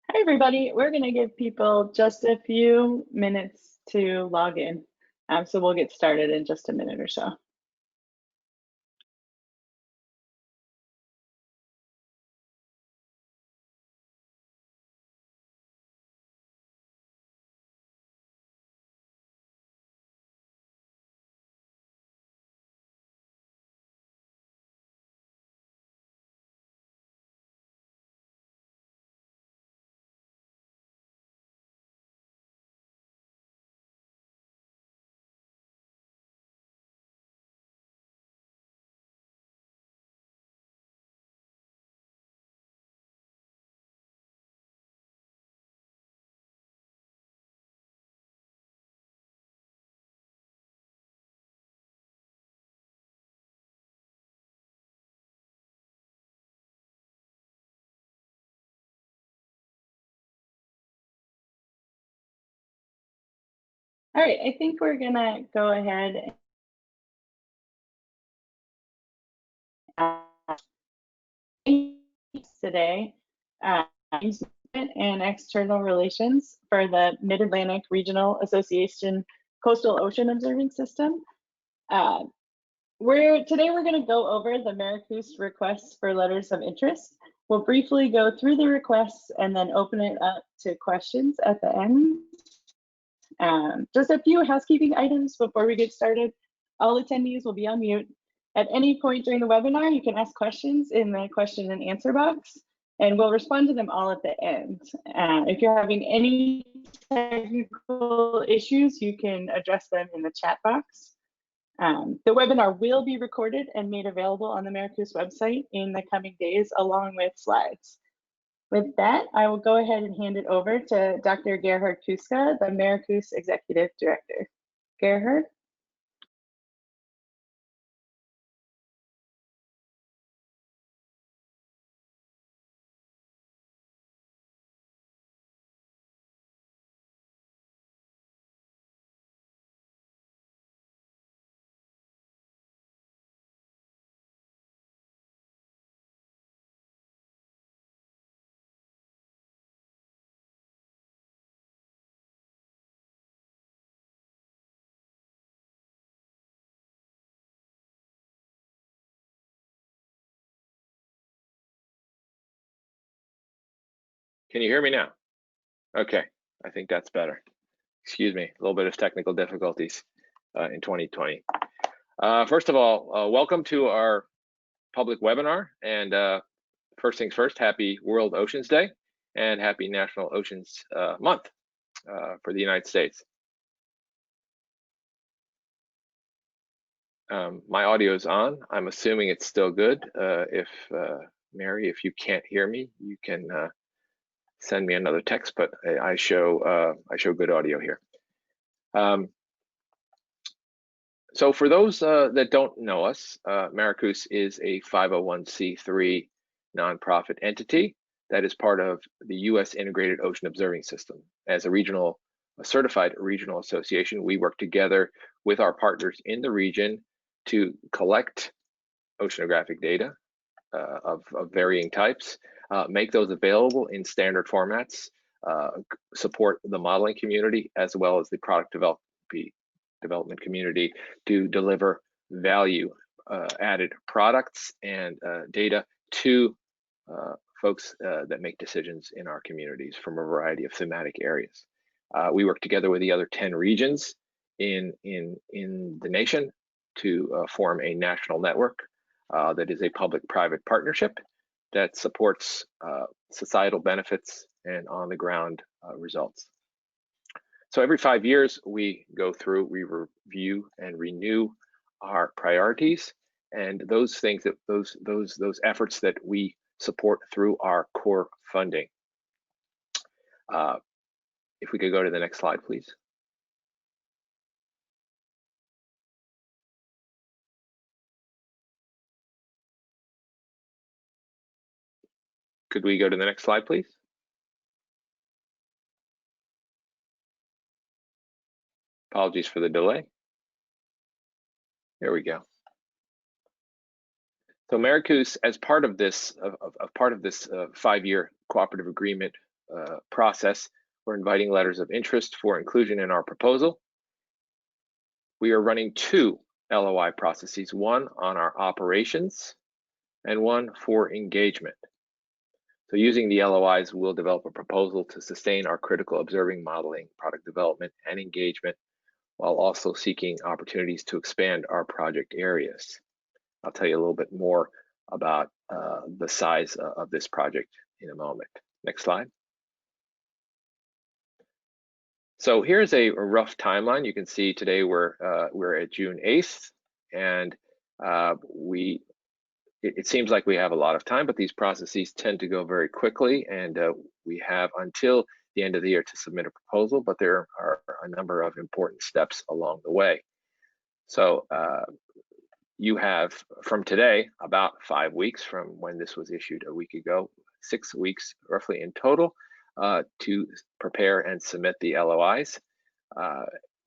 Hi, everybody. We're going to give people just a few minutes to log in. So we'll get started in just a minute or so. All right, I think we're going to go ahead today and external relations for the Mid-Atlantic Regional Association Coastal Ocean Observing System. Today we're going to go over the MARACOOS requests for letters of interest. We'll briefly go through the requests and then open it up to questions at the end. Just a few housekeeping items before we get started. All attendees will be on mute. At any point during the webinar, you can ask questions in the question and answer box, and we'll respond to them all at the end. If you're having any technical issues, you can address them in the chat box. The webinar will be recorded and made available on the MARACOOS website in the coming days, along with slides. With that, I will go ahead and hand it over to Dr. Gerhard Kuska, the MARACOOS Executive Director. Gerhard? Can you hear me now? Okay, I think that's better. Excuse me, a little bit of technical difficulties in 2020. First of all, welcome to our public webinar. And first things first, happy World Oceans Day and happy National Oceans Month for the United States. My audio is on. I'm assuming it's still good. Mary, if you can't hear me, you can send me another text, but I show good audio here. So for those that don't know us, MARACOOS is a 501c3 nonprofit entity that is part of the U.S. Integrated Ocean Observing System. As a certified regional association, we work together with our partners in the region to collect oceanographic data of varying types, make those available in standard formats, support the modeling community as well as the product development community to deliver value added products and data to folks that make decisions in our communities from a variety of thematic areas. We work together with the other 10 regions in the nation to form a national network that is a public-private partnership that supports societal benefits and on-the-ground results. So every 5 years, we review and renew our priorities and those things that those efforts that we support through our core funding. If we could go to the next slide, please. Could we go to the next slide, please? Apologies for the delay. There we go. So MARACOOS, as part of this 5-year cooperative agreement process. We're inviting letters of interest for inclusion in our proposal. We are running 2 LOI processes, one on our operations and one for engagement. So using the LOIs, we'll develop a proposal to sustain our critical observing, modeling, product development, and engagement, while also seeking opportunities to expand our project areas. I'll tell you a little bit more about the size of this project in a moment. Next slide. So here's a rough timeline. You can see today we're at June 8th, and it seems like we have a lot of time, but these processes tend to go very quickly, and we have until the end of the year to submit a proposal, but there are a number of important steps along the way. So you have from today about 5 weeks from when this was issued a week ago, 6 weeks roughly in total to prepare and submit the LOIs.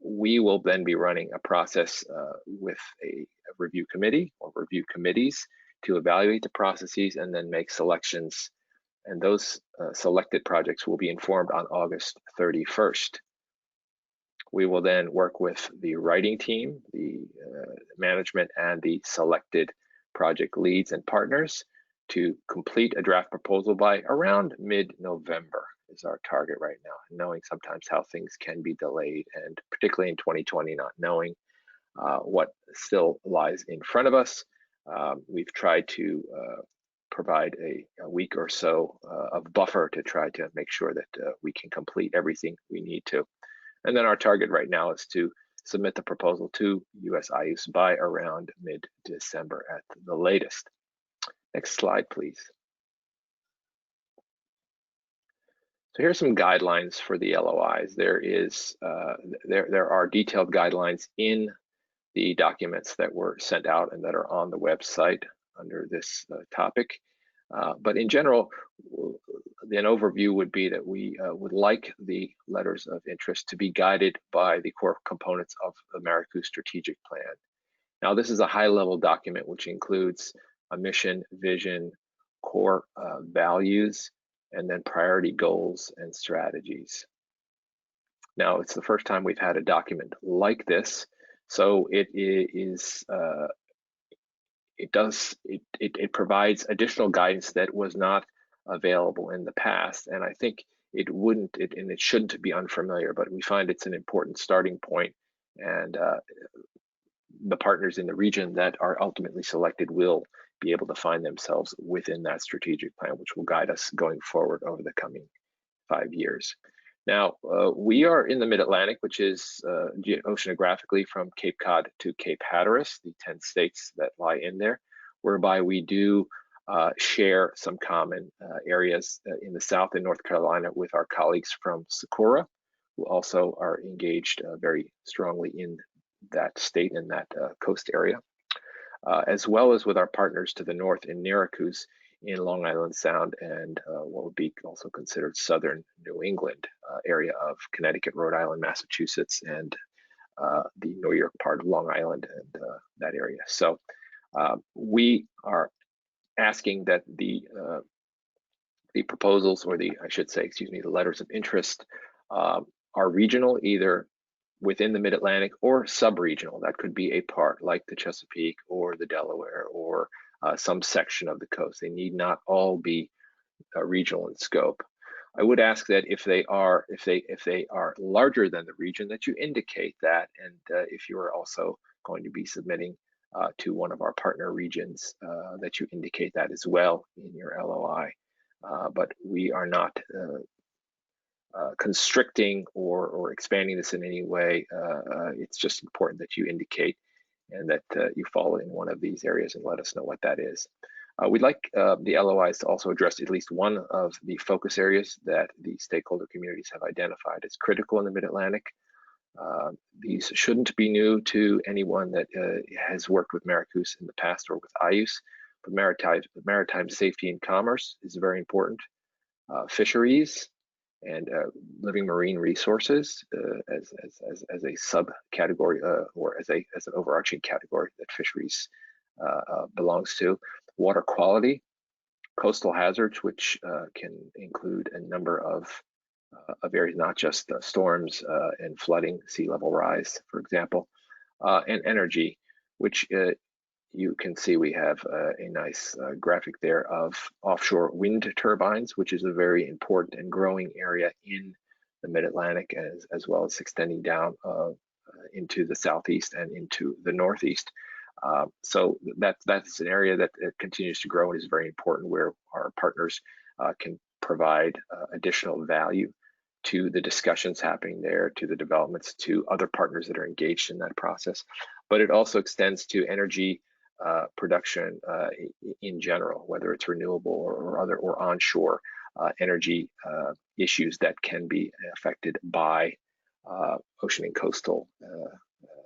We will then be running a process with a review committee or review committees to evaluate the processes and then make selections. And those selected projects will be informed on August 31st. We will then work with the writing team, the management, and the selected project leads and partners to complete a draft proposal by around mid-November is our target right now, knowing sometimes how things can be delayed, and particularly in 2020, not knowing what still lies in front of us. We've tried to provide a week or so of buffer to try to make sure that we can complete everything we need to. And then our target right now is to submit the proposal to US IUS by around mid-December at the latest. Next slide, please. So here's some guidelines for the LOIs. There are detailed guidelines in the documents that were sent out and that are on the website under this topic. But in general, an overview would be that we would like the letters of interest to be guided by the core components of the MARACOOS strategic plan. Now, this is a high-level document which includes a mission, vision, core values, and then priority goals and strategies. Now, it's the first time we've had a document like this, so it provides additional guidance that was not available in the past, and I think it shouldn't be unfamiliar, but we find it's an important starting point, and the partners in the region that are ultimately selected will be able to find themselves within that strategic plan, which will guide us going forward over the coming 5 years. Now, we are in the Mid-Atlantic, which is oceanographically from Cape Cod to Cape Hatteras, the 10 states that lie in there, whereby we do share some common areas in the South and North Carolina with our colleagues from Socorro, who also are engaged very strongly in that state and that coast area, as well as with our partners to the north in MARACOOS in Long Island Sound and what would be also considered southern New England area of Connecticut, Rhode Island, Massachusetts, and the New York part of Long Island and that area. So we are asking that the proposals, or I should say, the letters of interest are regional, either within the Mid-Atlantic or sub-regional. That could be a part like the Chesapeake or the Delaware or some section of the coast. They need not all be regional in scope. I would ask that if they are larger than the region, that you indicate that, and if you are also going to be submitting to one of our partner regions, that you indicate that as well in your LOI. But we are not constricting or expanding this in any way. It's just important that you indicate and that you fall in one of these areas and let us know what that is. We'd like the LOIs to also address at least one of the focus areas that the stakeholder communities have identified as critical in the Mid-Atlantic. These shouldn't be new to anyone that has worked with MARACOOS in the past or with IUS, but maritime safety and commerce is very important. Fisheries and living marine resources as a subcategory or as an overarching category that fisheries belongs to. Water quality, coastal hazards, which can include a number of areas, not just storms and flooding, sea level rise, for example, and energy, which you can see we have a nice graphic there of offshore wind turbines, which is a very important and growing area in the mid-Atlantic, as well as extending down into the southeast and into the northeast. So that's an area that continues to grow and is very important, where our partners can provide additional value to the discussions happening there, to the developments, to other partners that are engaged in that process. But it also extends to energy production in general, whether it's renewable or other or onshore energy issues that can be affected by ocean and coastal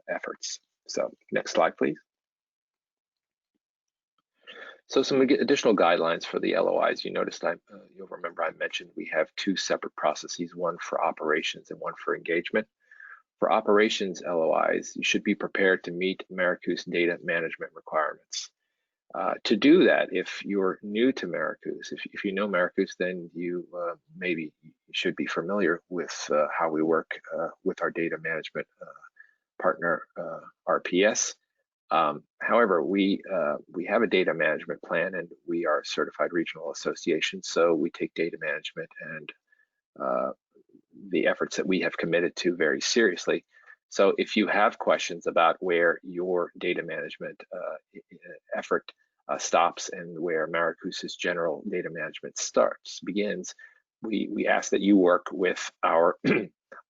efforts. So next slide, please. So some additional guidelines for the LOIs. You noticed, you'll remember I mentioned we have two separate processes, one for operations and one for engagement. For operations LOIs, you should be prepared to meet MARACOOS data management requirements. To do that, if you're new to MARACOOS, if you know MARACOOS, then you maybe should be familiar with how we work with our data management partner, RPS. However, we have a data management plan, and we are a certified regional association, so we take data management and the efforts that we have committed to very seriously. So if you have questions about where your data management effort stops and where MARACOOS's general data management begins, we ask that you work with our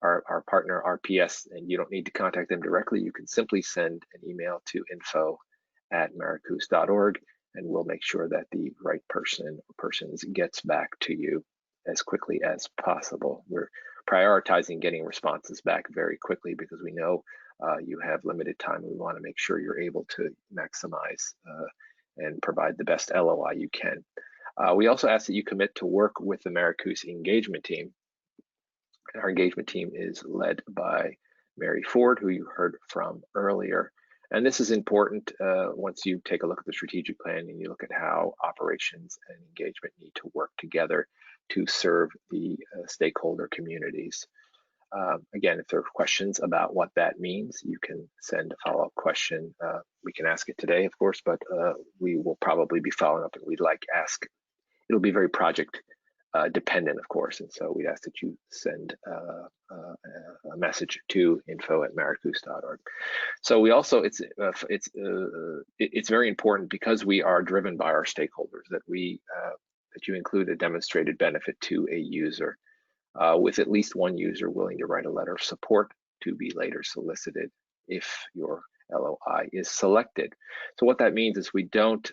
our partner RPS, and you don't need to contact them directly. You can simply send an email to info@maracoos.org, and we'll make sure that the right person or persons gets back to you as quickly as possible. We're prioritizing getting responses back very quickly because we know you have limited time. We want to make sure you're able to maximize and provide the best LOI you can. We also ask that you commit to work with the MARACOOS engagement team. Our engagement team is led by Mary Ford, who you heard from earlier. And this is important once you take a look at the strategic plan and you look at how operations and engagement need to work together to serve the stakeholder communities. Again, if there are questions about what that means, you can send a follow-up question. We can ask it today, of course, but we will probably be following up, and we'd like ask. It'll be very project dependent, of course, and so we ask that you send a message to info@maracoos.org. So we also, it's very important, because we are driven by our stakeholders, that that you include a demonstrated benefit to a user, with at least one user willing to write a letter of support to be later solicited if your LOI is selected. So what that means is we don't.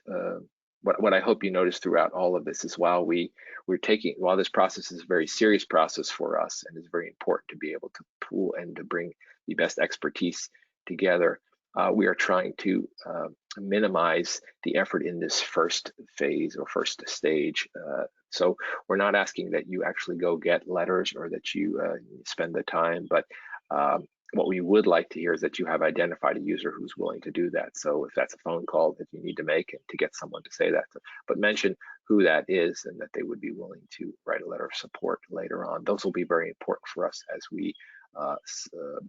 What I hope you notice throughout all of this is while this process is a very serious process for us, and is very important to be able to pool and to bring the best expertise together, we are trying to minimize the effort in this first phase or first stage. So we're not asking that you actually go get letters or that you spend the time, but what we would like to hear is that you have identified a user who's willing to do that. So if that's a phone call that you need to make and to get someone to say that, but mention who that is and that they would be willing to write a letter of support later on. Those will be very important for us as we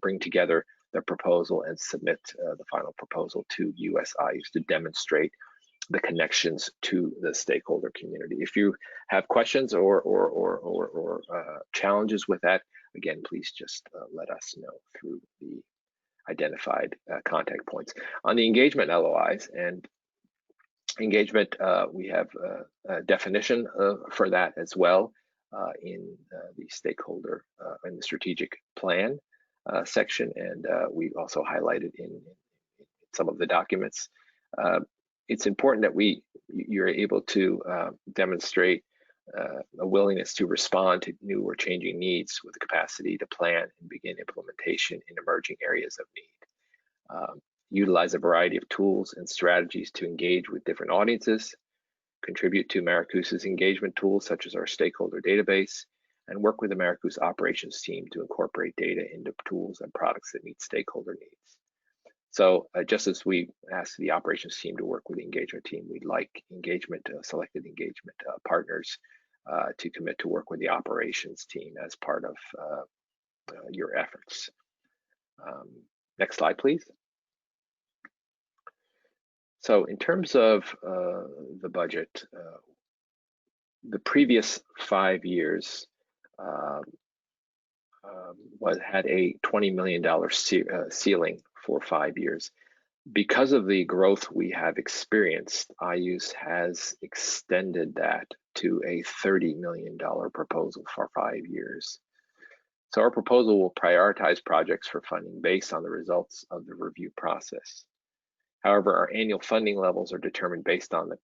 bring together the proposal and submit the final proposal to USIUS to demonstrate the connections to the stakeholder community. If you have questions or challenges with that, again, please just let us know through the identified contact points. On the engagement LOIs and engagement, we have a definition for that as well in the stakeholder and the strategic plan section, and we also highlighted in some of the documents. It's important that you're able to demonstrate a willingness to respond to new or changing needs with the capacity to plan and begin implementation in emerging areas of need. Utilize a variety of tools and strategies to engage with different audiences, contribute to MARACOOS's engagement tools such as our stakeholder database, and work with the MARACOOS operations team to incorporate data into tools and products that meet stakeholder needs. So just as we asked the operations team to work with the engagement team, we'd like selected engagement partners to commit to work with the operations team as part of your efforts. Next slide, please. So in terms of the budget, the previous 5 years had a $20 million ceiling for 5 years. Because of the growth we have experienced, IUS has extended that to a $30 million proposal for 5 years. So our proposal will prioritize projects for funding based on the results of the review process. However, our annual funding levels are determined based on the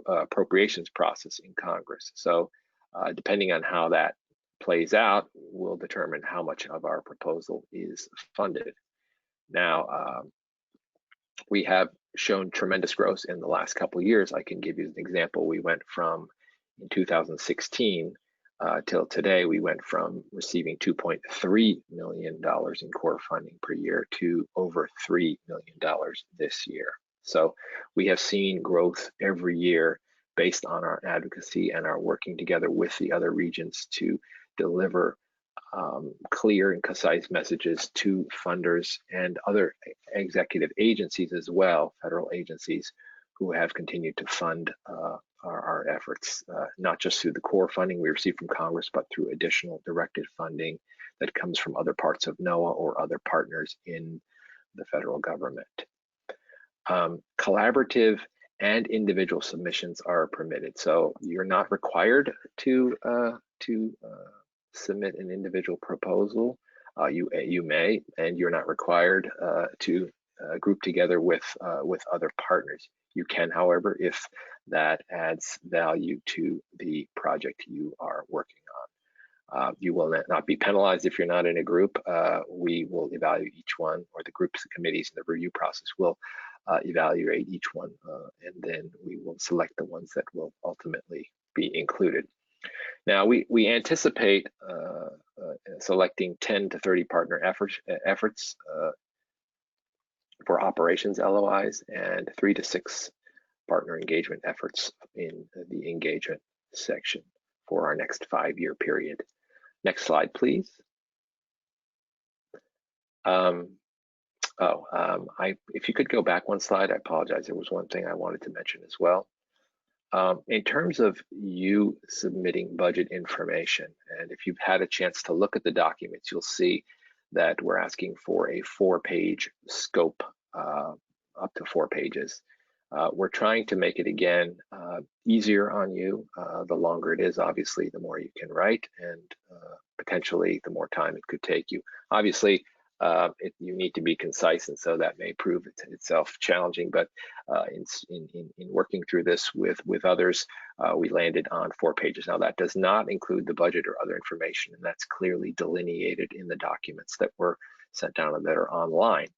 appropriations process in Congress. So depending on how that plays out, will determine how much of our proposal is funded. Now, we have shown tremendous growth in the last couple of years. I can give you an example. We went from, in 2016 till today, we went from receiving $2.3 million in core funding per year to over $3 million this year. So we have seen growth every year based on our advocacy and our working together with the other regions to deliver clear and concise messages to funders and other executive agencies as well, federal agencies, who have continued to fund our efforts, not just through the core funding we receive from Congress, but through additional directed funding that comes from other parts of NOAA or other partners in the federal government. Collaborative and individual submissions are permitted. So you're not required to submit an individual proposal. You may, and you're not required to group together with other partners. You can, however, if that adds value to the project you are working on. You will not be penalized if you're not in a group. We will evaluate each one, or the groups, the committees, and the review process will evaluate each one, and then we will select the ones that will ultimately be included. Now, we anticipate selecting 10 to 30 partner efforts for operations LOIs and 3 to 6 partner engagement efforts in the engagement section for our next 5-year period. Next slide, please. If you could go back one slide, I apologize. There was one thing I wanted to mention as well. In terms of you submitting budget information, and if you've had a chance to look at the documents, you'll see that we're asking for a 4-page scope, up to 4 pages. We're trying to make it, again, easier on you. The longer it is, obviously, the more you can write, and potentially the more time it could take you. Obviously, you need to be concise, and so that may prove itself challenging. But in working through this with others, we landed on 4 pages. Now, that does not include the budget or other information, and that's clearly delineated in the documents that were sent down and that are online.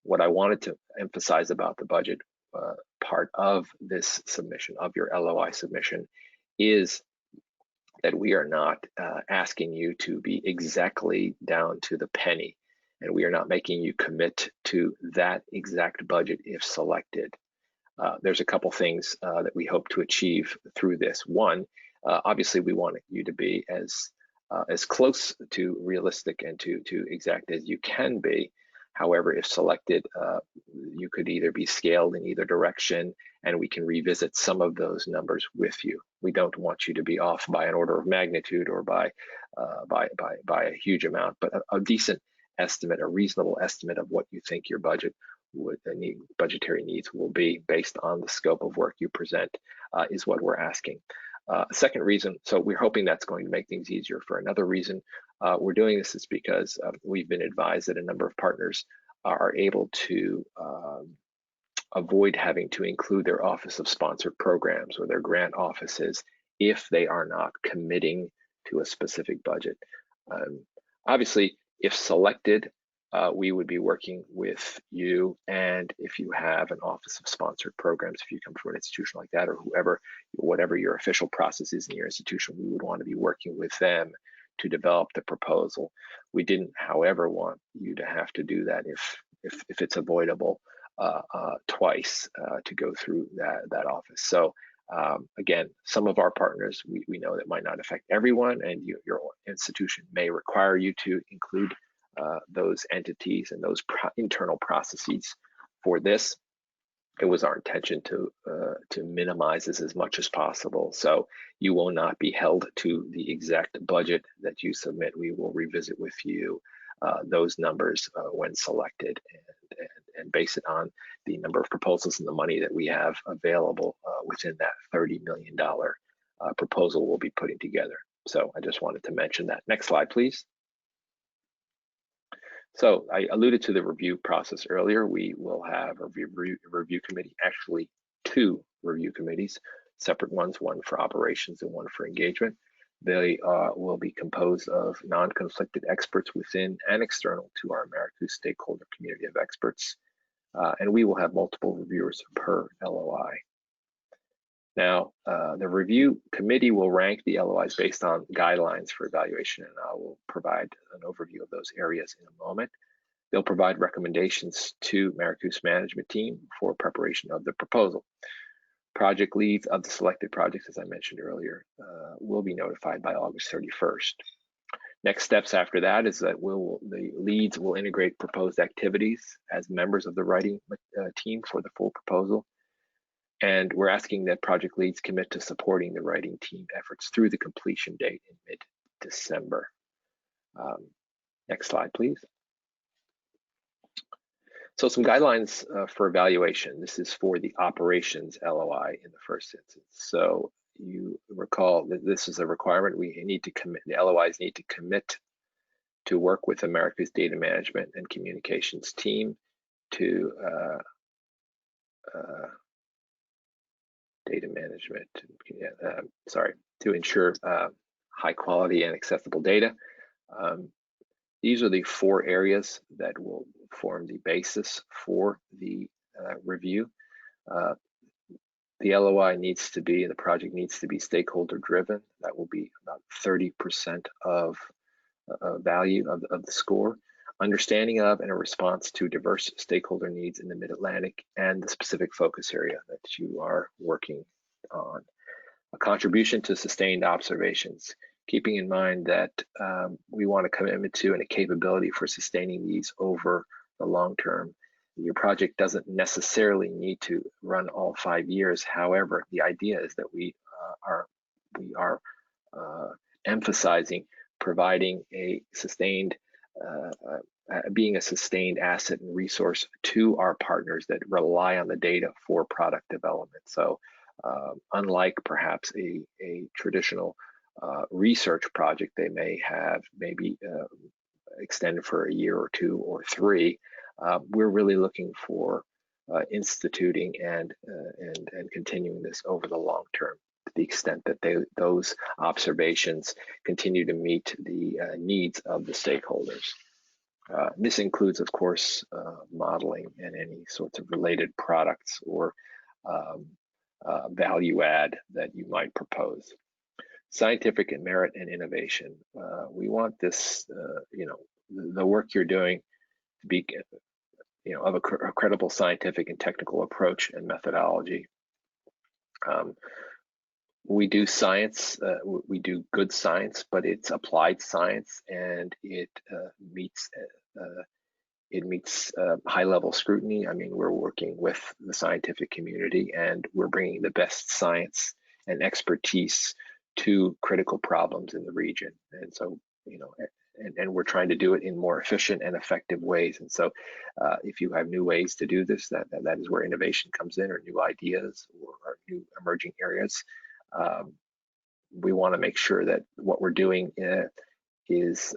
What I wanted to emphasize about the budget part of this submission, of your LOI submission, is that we are not asking you to be exactly down to the penny, and we are not making you commit to that exact budget if selected. There's a couple things that we hope to achieve through this. One, obviously, we want you to be as close to realistic and to exact as you can be. However, if selected, you could either be scaled in either direction, and we can revisit some of those numbers with you. We don't want you to be off by an order of magnitude or by a huge amount, but a decent estimate, a reasonable estimate of what you think your budgetary needs will be based on the scope of work you present is what we're asking. Second reason, so we're hoping that's going to make things easier. For another reason we're doing this is because we've been advised that a number of partners are able to avoid having to include their Office of Sponsored Programs or their grant offices if they are not committing to a specific budget. Obviously, if selected, we would be working with you, and if you have an Office of Sponsored Programs, if you come from an institution like that, or whatever your official process is in your institution, we would want to be working with them to develop the proposal. We didn't, however, want you to have to do that if it's avoidable twice to go through that office. So again, some of our partners we know that might not affect everyone, and your institution may require you to include those entities and those internal processes for this. It was our intention to minimize this as much as possible. So you will not be held to the exact budget that you submit. We will revisit with you those numbers when selected and base it on the number of proposals and the money that we have available within that $30 million proposal we'll be putting together. So I just wanted to mention that. Next slide, please. So I alluded to the review process earlier. We will have a review committee, actually 2 review committees, separate ones, one for operations and one for engagement. They will be composed of non-conflicted experts within and external to our MARACOOS stakeholder community of experts. And we will have multiple reviewers per LOI. Now, the review committee will rank the LOIs based on guidelines for evaluation, and I will provide an overview of those areas in a moment. They'll provide recommendations to MARACOOS management team for preparation of the proposal. Project leads of the selected projects, as I mentioned earlier, will be notified by August 31st. Next steps after that is that the leads will integrate proposed activities as members of the writing team for the full proposal. And we're asking that project leads commit to supporting the writing team efforts through the completion date in mid-December. Next slide, please. So some guidelines for evaluation. This is for the operations LOI in the first instance. So you recall that this is a requirement. We need to commit, the LOIs need to commit to work with America's data management and communications team to to ensure high quality and accessible data. These are the 4 areas that will form the basis for the review. The LOI needs to be, and the project needs to be stakeholder driven. That will be about 30% of value of the score. Understanding of and a response to diverse stakeholder needs in the Mid-Atlantic and the specific focus area that you are working on. A contribution to sustained observations, keeping in mind that we want a commitment to and a capability for sustaining these over the long term. Your project doesn't necessarily need to run all 5 years. However, the idea is that we are emphasizing providing a sustained, being a sustained asset and resource to our partners that rely on the data for product development. So unlike perhaps a traditional research project they may have maybe extended for a year or 2 or 3, we're really looking for instituting and continuing this over the long term, to the extent that those observations continue to meet the needs of the stakeholders. This includes, of course, modeling and any sorts of related products or value add that you might propose. Scientific and merit and innovation. We want this, the work you're doing to be, of a credible scientific and technical approach and methodology. We do science, we do good science, but it's applied science, and it meets high-level scrutiny. I mean, we're working with the scientific community, and we're bringing the best science and expertise to critical problems in the region. And so, and we're trying to do it in more efficient and effective ways. And so if you have new ways to do this, that is where innovation comes in, or new ideas or new emerging areas. We want to make sure that what we're doing is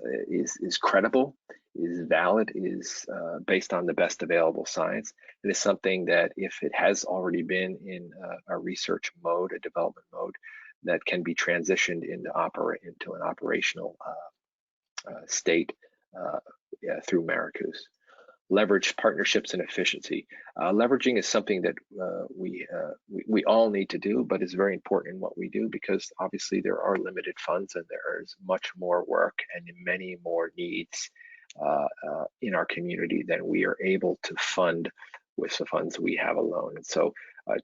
credible, is valid, is based on the best available science. It is something that, if it has already been in a research mode, a development mode, that can be transitioned into an operational state through MARACOOS. Leverage partnerships and efficiency. Leveraging is something that we all need to do, but is very important in what we do, because obviously there are limited funds and there is much more work and many more needs in our community than we are able to fund with the funds we have alone. And so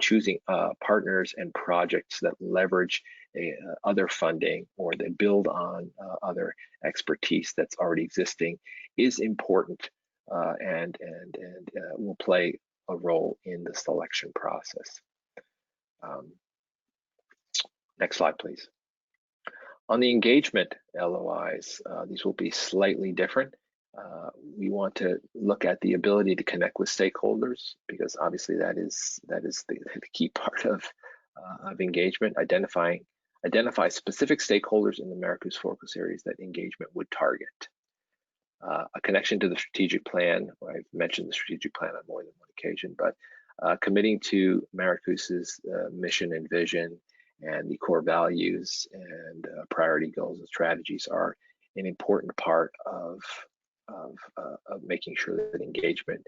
choosing partners and projects that leverage other funding or that build on other expertise that's already existing is important and will play a role in the selection process. Next slide, please. On the engagement LOIs, these will be slightly different. We want to look at the ability to connect with stakeholders, because obviously that is the key part of engagement. Identify specific stakeholders in the MARACOOS focus areas that engagement would target. A connection to the strategic plan. I've mentioned the strategic plan on more than one occasion, but committing to MARACOOS's mission and vision and the core values and priority goals and strategies are an important part of making sure that engagement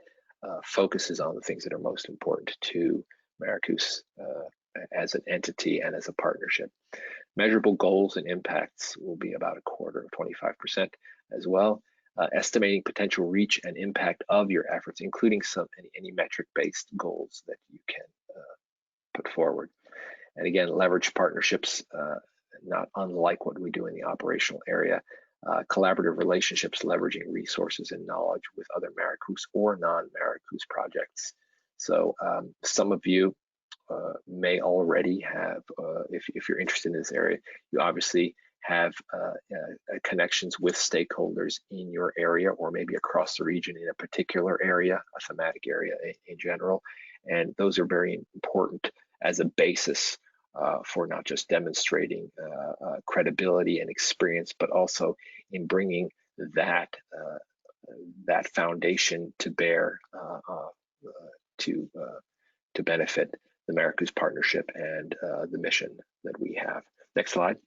focuses on the things that are most important to MARACOOS as an entity and as a partnership. Measurable goals and impacts will be about a quarter of 25% as well. Estimating potential reach and impact of your efforts, including any metric-based goals that you can put forward. And again, leverage partnerships, not unlike what we do in the operational area. Collaborative relationships, leveraging resources and knowledge with other MARACOOS or non-MARACOOS projects. So some of you may already have, if you're interested in this area, you obviously have connections with stakeholders in your area or maybe across the region in a particular area, a thematic area in general. And those are very important as a basis for not just demonstrating credibility and experience, but also in bringing that foundation to bear to benefit the MARACOOS partnership and the mission that we have. Next slide.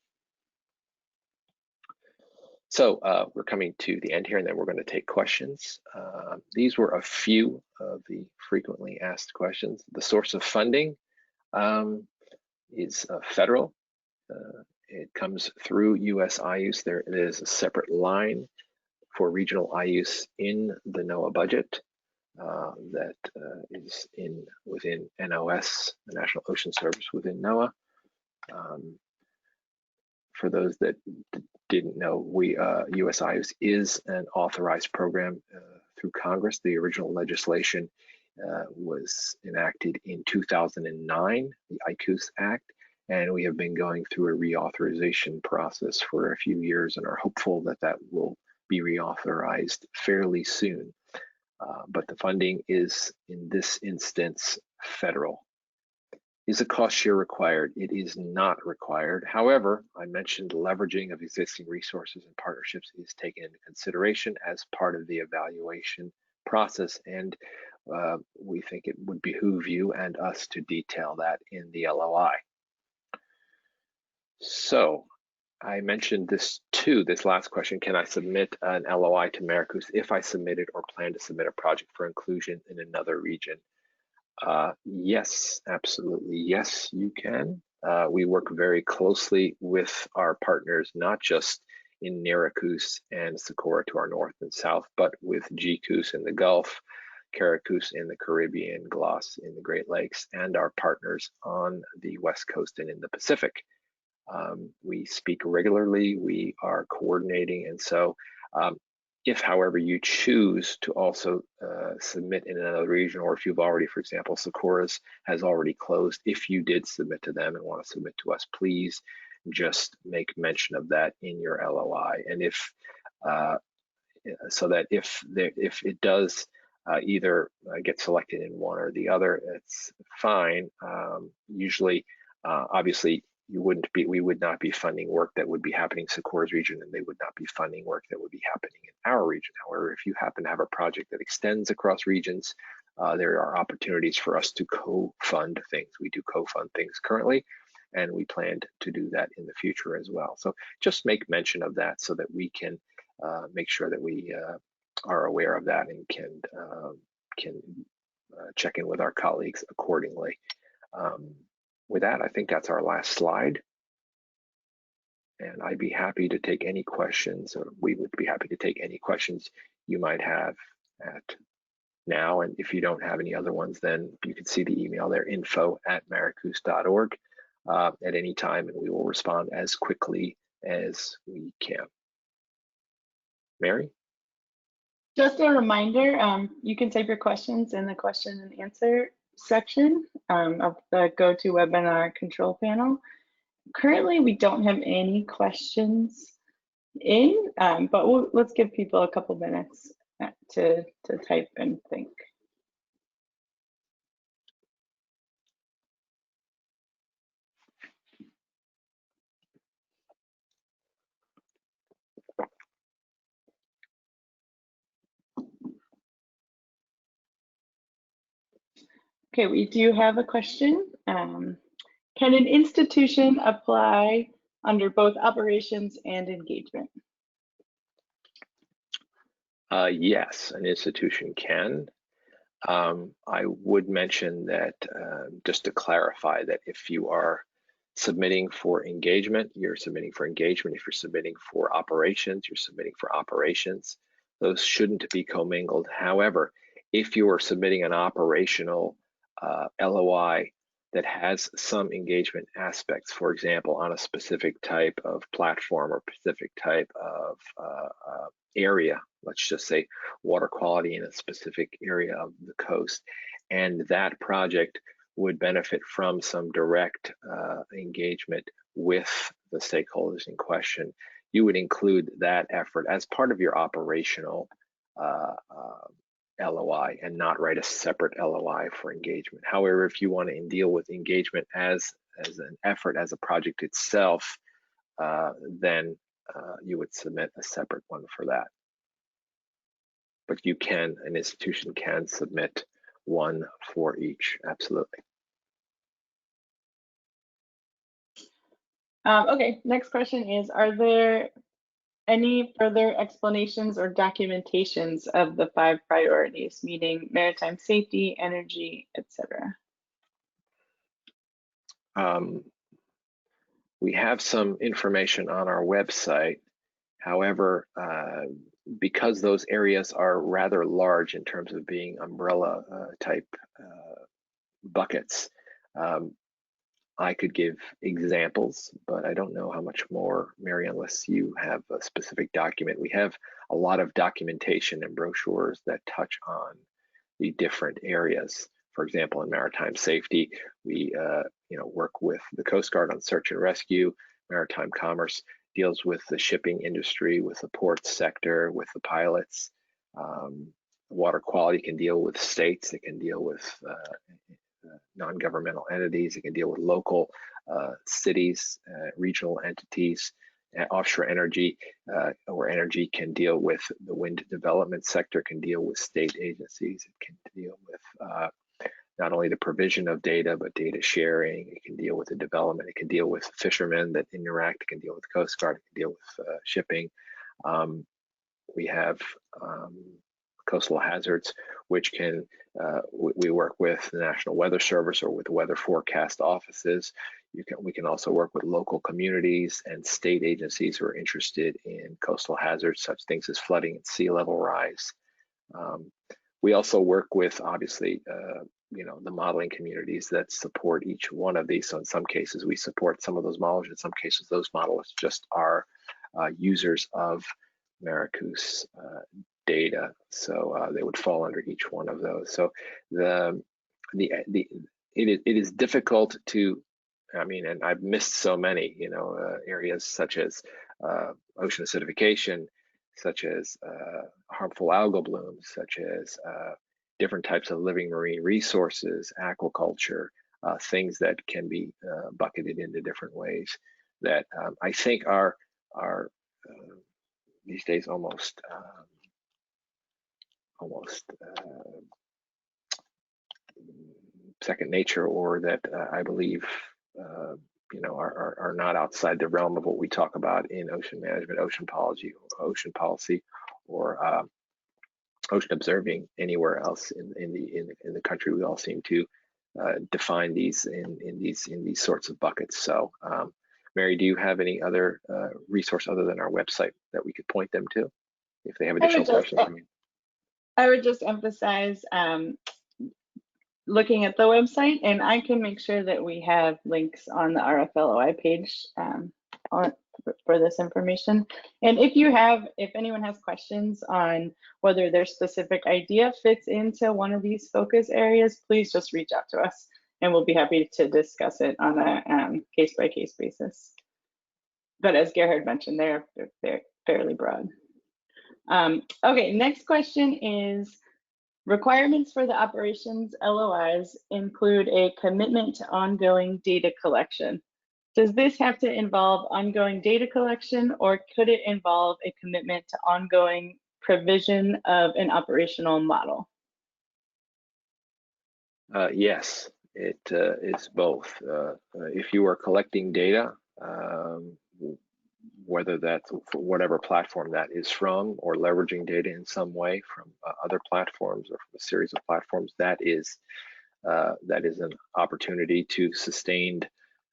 So we're coming to the end here, and then we're going to take questions. These were a few of the frequently asked questions. The source of funding is federal. It comes through US IUS. There is a separate line for regional IUS in the NOAA budget that is within NOS, the National Ocean Service within NOAA. For those that didn't know, US IUS is an authorized program through Congress. The original legislation was enacted in 2009, the ICOOS Act, and we have been going through a reauthorization process for a few years and are hopeful that that will be reauthorized fairly soon. But the funding is, in this instance, federal. Is a cost share required? It is not required. However, I mentioned leveraging of existing resources and partnerships is taken into consideration as part of the evaluation process, and we think it would behoove you and us to detail that in the LOI. So I mentioned this last question: can I submit an LOI to MARACOOS if I submitted or plan to submit a project for inclusion in another region? Yes, absolutely. Yes, you can. We work very closely with our partners, not just in NARACOOS and Socorro to our north and south, but with GCOOS in the Gulf, CARICOOS in the Caribbean, GLOS in the Great Lakes, and our partners on the West Coast and in the Pacific. We speak regularly, we are coordinating, and so if, however, you choose to also submit in another region, or if you've already, for example, Socorro's has already closed, if you did submit to them and want to submit to us, please just make mention of that in your LOI. And if so that if it does either get selected in one or the other, it's fine. Usually, obviously, we would not be funding work that would be happening in Socorro's region, and they would not be funding work that would be happening in our region. However, if you happen to have a project that extends across regions, there are opportunities for us to co-fund things. We do co-fund things currently, and we plan to do that in the future as well. So just make mention of that so that we can make sure that we are aware of that and can check in with our colleagues accordingly. With that, I think that's our last slide. And I'd be happy to take any questions, or we would be happy to take any questions you might have at now. And if you don't have any other ones, then you can see the email there, info@maracoos.org, at any time, and we will respond as quickly as we can. Mary? Just a reminder, you can type your questions in the question and answer section of the GoToWebinar control panel. Currently, we don't have any questions in, but let's give people a couple minutes to type and think. Okay, we do have a question. Can an institution apply under both operations and engagement? Yes, an institution can. I would mention that, just to clarify, that if you are submitting for engagement, you're submitting for engagement. If you're submitting for operations, you're submitting for operations. Those shouldn't be commingled. However, if you are submitting an operational LOI that has some engagement aspects, for example, on a specific type of platform or specific type of area, let's just say water quality in a specific area of the coast, and that project would benefit from some direct engagement with the stakeholders in question, you would include that effort as part of your operational LOI and not write a separate LOI for engagement. However, if you want to deal with engagement as an effort, as a project itself, then you would submit a separate one for that. But you can, an institution can submit one for each, absolutely. Okay, next question is, are there any further explanations or documentations of the 5 priorities, meaning maritime safety, energy, etc.? We have some information on our website. However, because those areas are rather large in terms of being umbrella type buckets, I could give examples, but I don't know how much more, Mary, unless you have a specific document. We have a lot of documentation and brochures that touch on the different areas. For example, in maritime safety, we work with the Coast Guard on search and rescue. Maritime commerce deals with the shipping industry, with the ports sector, with the pilots. Water quality can deal with states. It can deal with non-governmental entities. It can deal with local cities, regional entities. Offshore energy or energy can deal with the wind development sector, can deal with state agencies. It can deal with not only the provision of data, but data sharing. It can deal with the development. It can deal with fishermen that interact. It can deal with the Coast Guard. It can deal with shipping. We have coastal hazards, which can, we work with the National Weather Service or with weather forecast offices. We can also work with local communities and state agencies who are interested in coastal hazards, such things as flooding and sea level rise. We also work with, obviously, the modeling communities that support each one of these. So in some cases, we support some of those models. In some cases, those models just are users of MARACOOS data, so they would fall under each one of those. So it is difficult to, and I've missed so many, areas such as ocean acidification, such as harmful algal blooms, such as different types of living marine resources, aquaculture, things that can be bucketed into different ways that I think are these days almost second nature, or that I believe are not outside the realm of what we talk about in ocean management, ocean policy, or ocean observing anywhere else in the country. We all seem to define these in these sorts of buckets. So, Mary, do you have any other resource other than our website that we could point them to if they have additional questions? I would just emphasize looking at the website, and I can make sure that we have links on the RFLOI page for this information. And if anyone has questions on whether their specific idea fits into one of these focus areas, please just reach out to us and we'll be happy to discuss it on a case-by-case basis. But as Gerhard mentioned, they're fairly broad. Okay, next question is, requirements for the operations LOIs include a commitment to ongoing data collection. Does this have to involve ongoing data collection, or could it involve a commitment to ongoing provision of an operational model? Yes, it is both. If you are collecting data, whether that's for whatever platform that is from, or leveraging data in some way from other platforms or from a series of platforms, that is an opportunity to sustained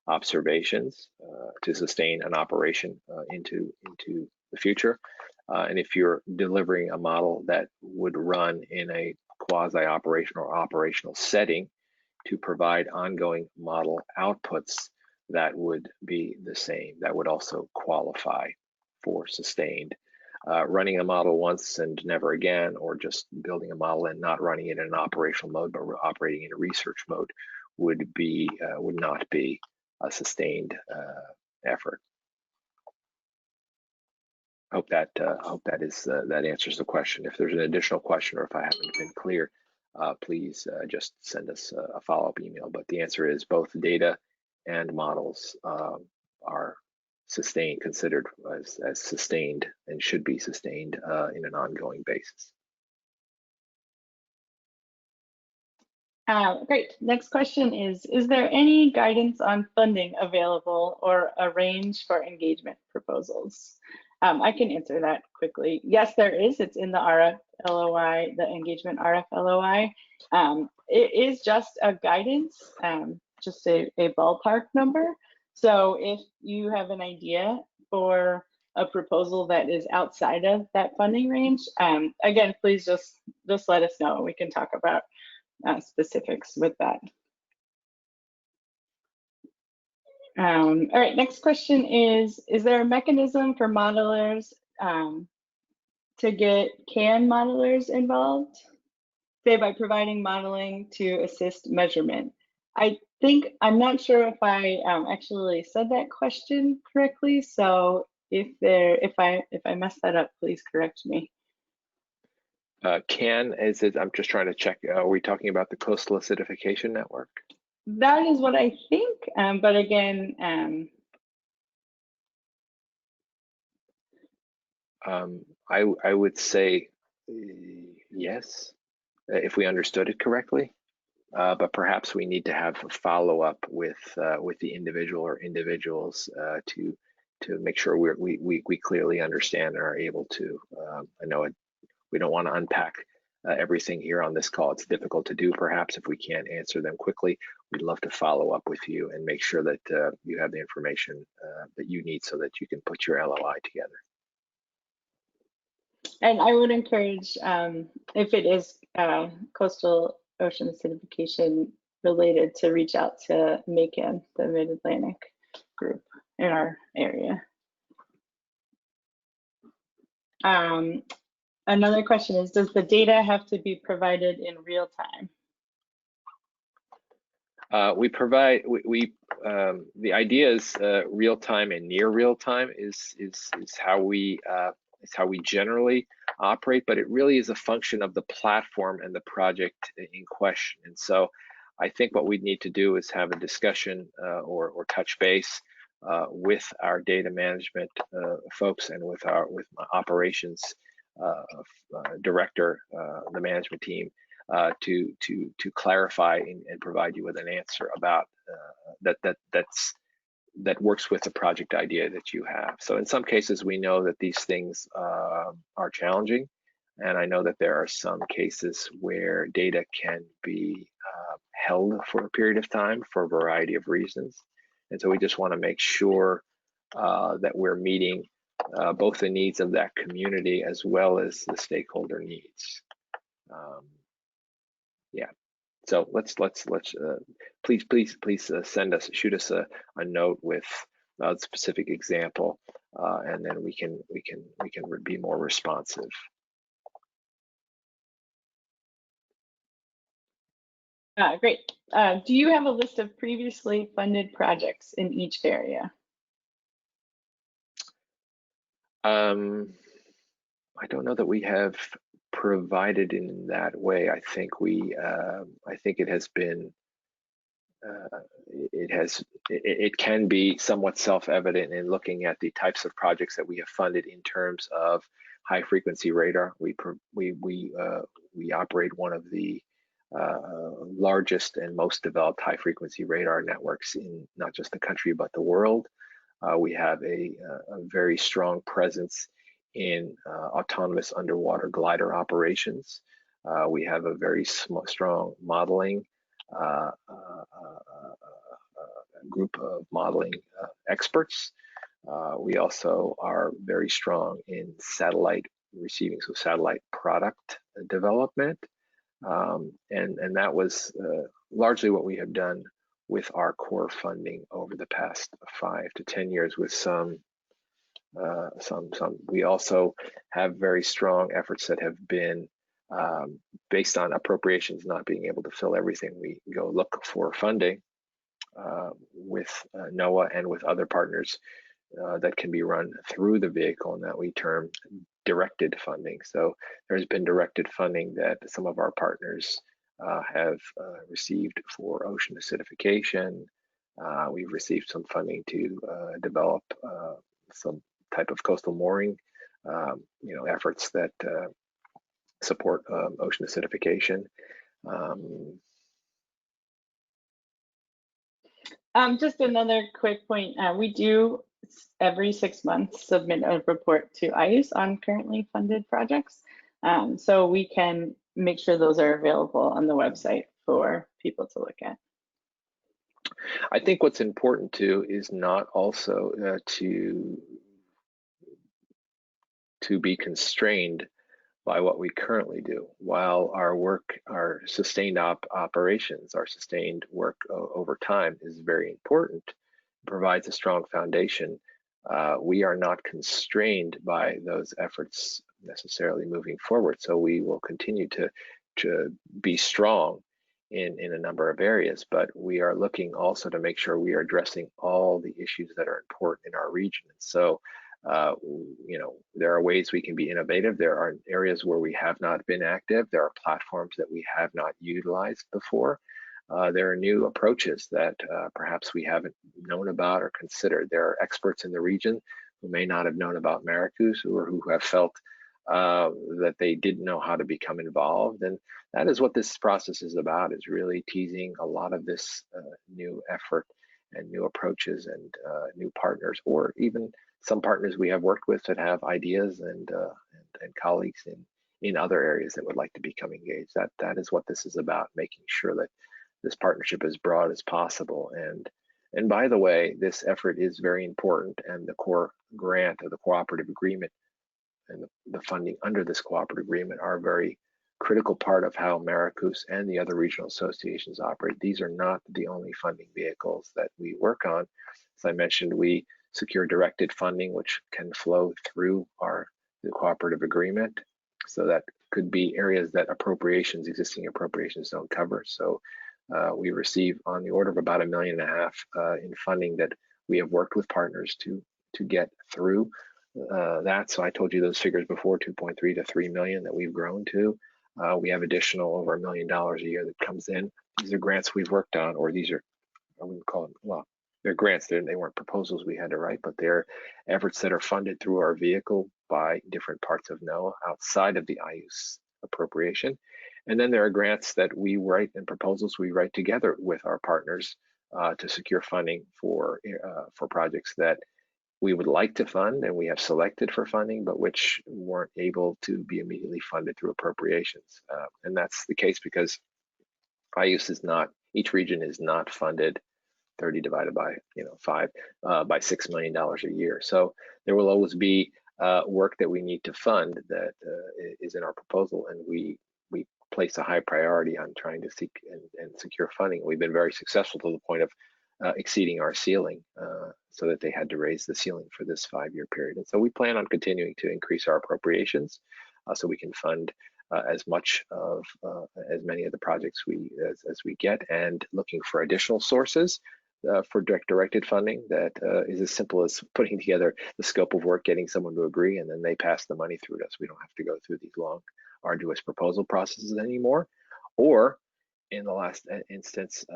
observations, to sustain an operation into the future. And if you're delivering a model that would run in a quasi-operational or operational setting to provide ongoing model outputs, that would be the same. That would also qualify for sustained. Running a model once and never again, or just building a model and not running it in an operational mode, but operating in a research mode, would not be a sustained effort. Hope that answers the question. If there's an additional question, or if I haven't been clear, please just send us a follow-up email. But the answer is both data and models are considered as sustained, and should be sustained in an ongoing basis. Great. Next question is there any guidance on funding available or a range for engagement proposals? I can answer that quickly. Yes, there is. It's in the RFLOI, the engagement RFLOI. It is just a guidance, just a ballpark number. So if you have an idea for a proposal that is outside of that funding range, again, please just let us know. We can talk about specifics with that. All right, next question is there a mechanism for modelers to get CAN modelers involved, say by providing modeling to assist measurement? I'm not sure if I actually said that question correctly, so if I messed that up, please correct me. CAN, I'm just trying to check, are we talking about the Coastal Acidification Network? That is what I think, but again, I would say yes, if we understood it correctly, but perhaps we need to have a follow-up with the individual or individuals to make sure we clearly understand and are able to. I know we don't want to unpack everything here on this call. It's difficult to do, perhaps, if we can't answer them quickly. We'd love to follow up with you and make sure that you have the information that you need so that you can put your LOI together. And I would encourage, if it is coastal ocean acidification related, to reach out to MACAN, the Mid-Atlantic group in our area. Another question is, does the data have to be provided in real time? We provide, the idea is real time and near real time is how we generally operate, but it really is a function of the platform and the project in question. And so I think what we'd need to do is have a discussion or touch base with our data management folks and with my operations director, the management team, to clarify and provide you with an answer about that works with the project idea that you have. So in some cases, we know that these things are challenging, and I know that there are some cases where data can be held for a period of time for a variety of reasons. And so we just want to make sure that we're meeting both the needs of that community as well as the stakeholder needs. Yeah. So let's please shoot us a note with a specific example, and then we can be more responsive. Great. Do you have a list of previously funded projects in each area? I don't know that we have provided in that way. I think it has been, it can be somewhat self-evident in looking at the types of projects that we have funded in terms of high frequency radar. We operate one of the largest and most developed high frequency radar networks in not just the country but the world. We have a very strong presence in autonomous underwater glider operations. We have a very strong modeling group of modeling experts. We also are very strong in satellite receiving, so satellite product development. And that was largely what we have done with our core funding over the past 5 to 10 years, with some. We also have very strong efforts that have been based on appropriations not being able to fill everything. We go look for funding with NOAA and with other partners that can be run through the vehicle, and that we term directed funding. So there's been directed funding that some of our partners have received for ocean acidification. We've received some funding to develop some type of coastal mooring, efforts that support ocean acidification. Just another quick point. We do every 6 months submit a report to ICE on currently funded projects. So we can make sure those are available on the website for people to look at. I think what's important too is not also to be constrained by what we currently do. While our work, our sustained operations, our sustained work over time is very important, provides a strong foundation, we are not constrained by those efforts necessarily moving forward. So we will continue to be strong in a number of areas, but we are looking also to make sure we are addressing all the issues that are important in our region. So there are ways we can be innovative. There are areas where we have not been active. There are platforms that we have not utilized before. There are new approaches that perhaps we haven't known about or considered. There are experts in the region who may not have known about MARACOOS, or who have felt that they didn't know how to become involved. And that is what this process is about, is really teasing a lot of this new effort and new approaches and new partners, or even some partners we have worked with that have ideas and colleagues in other areas that would like to become engaged. That is what this is about, making sure that this partnership is broad as possible. And by the way, this effort is very important, and the core grant or the cooperative agreement and the funding under this cooperative agreement are a very critical part of how MARACOOS and the other regional associations operate. These are not the only funding vehicles that we work on. As I mentioned, we secure directed funding, which can flow through the cooperative agreement. So that could be areas that existing appropriations don't cover. So we receive on the order of about $1.5 million in funding that we have worked with partners to get through that. So I told you those figures before, 2.3 to 3 million that we've grown to. We have additional over $1 million a year that comes in. These are grants we've worked on, or these are, I wouldn't call them, well, they're grants. They weren't proposals we had to write, but they're efforts that are funded through our vehicle by different parts of NOAA outside of the IUS appropriation. And then there are grants that we write and proposals we write together with our partners to secure funding for projects that we would like to fund and we have selected for funding, but which weren't able to be immediately funded through appropriations. And that's the case because IUS is not, each region is not funded 30 divided by 5 by $6 million a year. So there will always be work that we need to fund that is in our proposal, and we place a high priority on trying to seek and secure funding. We've been very successful to the point of exceeding our ceiling, so that they had to raise the ceiling for this 5-year period. And so we plan on continuing to increase our appropriations so we can fund as much of as many of the projects as we get, and looking for additional sources for directed funding that is as simple as putting together the scope of work, getting someone to agree, and then they pass the money through to us. We don't have to go through these long, arduous proposal processes anymore. Or in the last instance,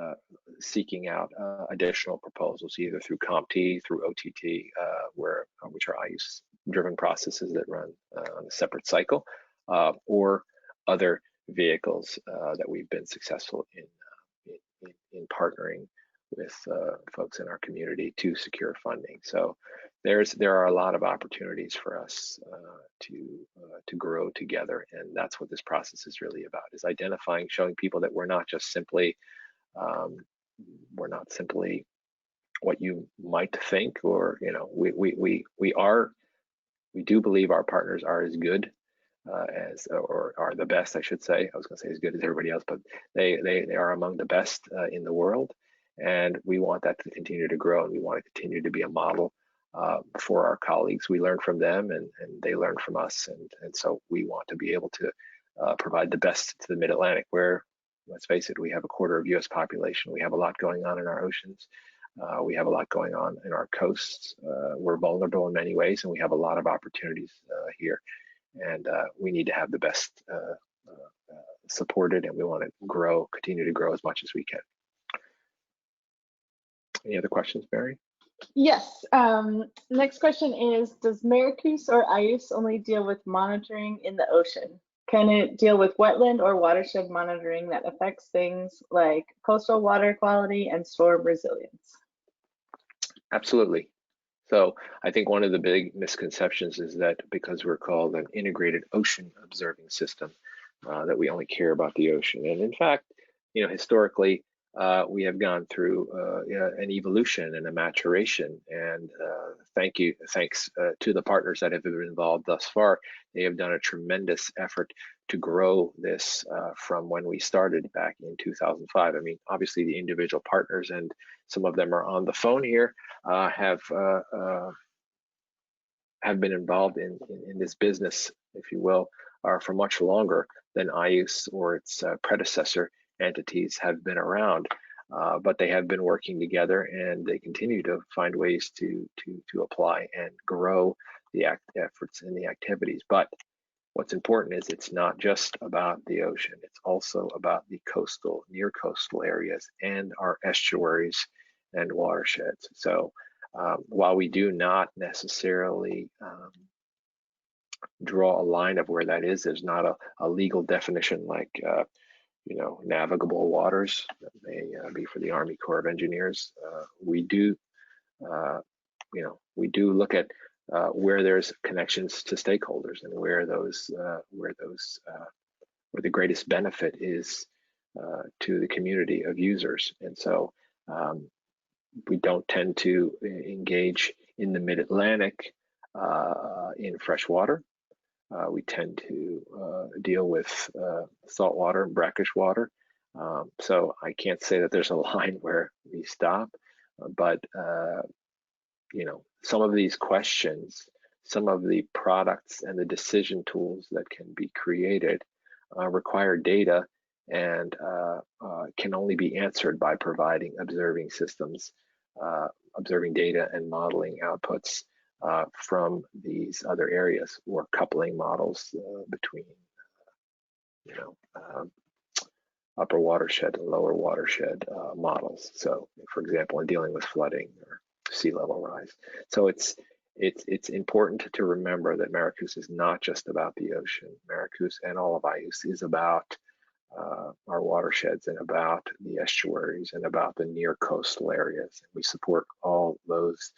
seeking out additional proposals, either through CompT, through OTT, which are IUCE-driven processes that run on a separate cycle, or other vehicles that we've been successful in partnering with folks in our community to secure funding. So there are a lot of opportunities for us to grow together, and that's what this process is really about: is identifying, showing people that we're not simply what you might think, or we do believe our partners are as good or are the best, I should say. I was going to say as good as everybody else, but they are among the best in the world, and we want that to continue to grow, and we want to continue to be a model for our colleagues. We learn from them, and they learn from us, and so we want to be able to provide the best to the Mid-Atlantic, where, let's face it, we have a quarter of U.S. population. We have a lot going on in our oceans. We have a lot going on in our coasts. We're vulnerable in many ways, and we have a lot of opportunities here. And we need to have the best supported, and we want to continue to grow as much as we can. Any other questions, Mary? Yes. Next question is, does MARACOOS or IUCE only deal with monitoring in the ocean? Can it deal with wetland or watershed monitoring that affects things like coastal water quality and storm resilience? Absolutely. So I think one of the big misconceptions is that because we're called an integrated ocean observing system, that we only care about the ocean. And in fact, historically, we have gone through an evolution and a maturation. And thanks to the partners that have been involved thus far. They have done a tremendous effort to grow this from when we started back in 2005. I mean, obviously the individual partners, and some of them are on the phone here, have been involved in this business, if you will, for much longer than IUCE or its predecessor entities have been around. But they have been working together, and they continue to find ways to apply and grow the efforts and the activities. But what's important is it's not just about the ocean. It's also about the coastal, near coastal areas, and our estuaries and watersheds. So while we do not necessarily draw a line of where that is, there's not a legal definition like navigable waters that may be for the Army Corps of Engineers. We do look at where there's connections to stakeholders, and where the greatest benefit is to the community of users. And so we don't tend to engage in the Mid-Atlantic in freshwater. We tend to deal with saltwater and brackish water. So I can't say that there's a line where we stop, but some of these questions, some of the products and the decision tools that can be created require data, and can only be answered by providing observing systems, observing data and modeling outputs from these other areas, or coupling models between upper watershed and lower watershed models. So, for example, in dealing with flooding or sea level rise. So it's important to remember that MARACOOS is not just about the ocean. MARACOOS and all of IUCE is about our watersheds, and about the estuaries, and about the near coastal areas. We support all those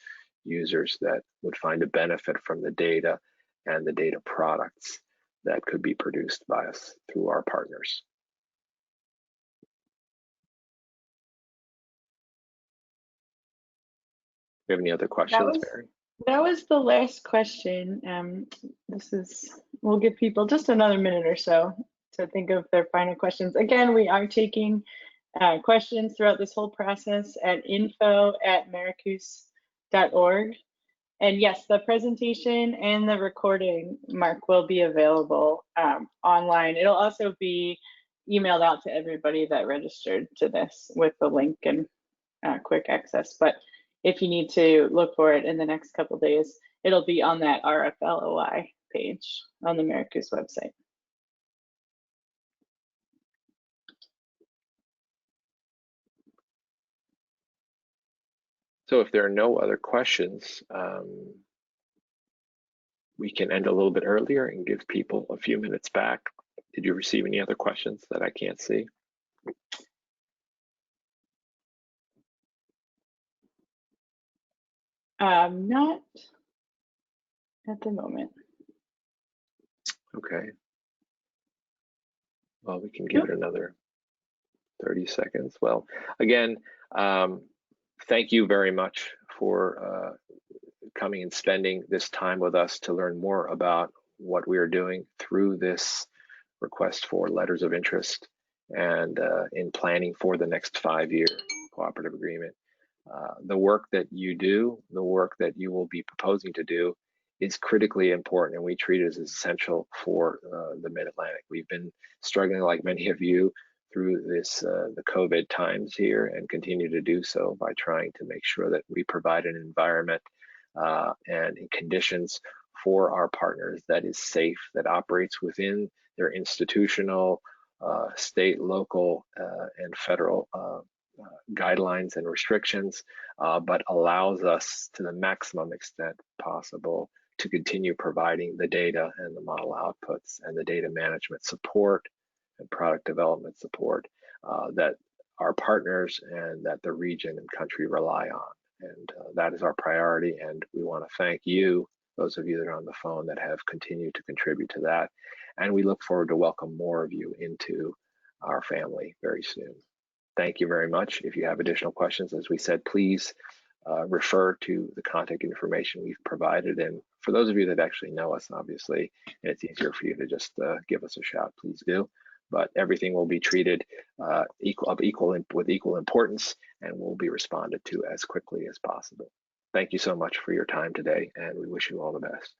users that would find a benefit from the data and the data products that could be produced by us through our partners. Do you have any other questions, Mary? That was the last question. We'll give people just another minute or so to think of their final questions. Again, we are taking questions throughout this whole process at info@maracoos.org. And yes, the presentation and the recording, Mark, will be available online. It'll also be emailed out to everybody that registered to this with the link and quick access. But if you need to look for it in the next couple of days, it'll be on that RFLOI page on the MARACOOS website. So if there are no other questions, we can end a little bit earlier and give people a few minutes back. Did you receive any other questions that I can't see? Not at the moment. Okay. Well, we can give it another 30 seconds. Well, again, thank you very much for coming and spending this time with us to learn more about what we are doing through this request for letters of interest and in planning for the next 5-year cooperative agreement. The work that you do, the work that you will be proposing to do, is critically important, and we treat it as essential for the Mid-Atlantic. We've been struggling, like many of you, through this the COVID times here, and continue to do so by trying to make sure that we provide an environment and conditions for our partners that is safe, that operates within their institutional, state, local, and federal guidelines and restrictions, but allows us to the maximum extent possible to continue providing the data and the model outputs and the data management support and product development support that our partners and that the region and country rely on. And that is our priority, and we want to thank you, those of you that are on the phone that have continued to contribute to that. And we look forward to welcome more of you into our family very soon. Thank you very much. If you have additional questions, as we said, please refer to the contact information we've provided. And for those of you that actually know us, obviously, and it's easier for you to just give us a shout, please do. But everything will be treated with equal importance and will be responded to as quickly as possible. Thank you so much for your time today, and we wish you all the best.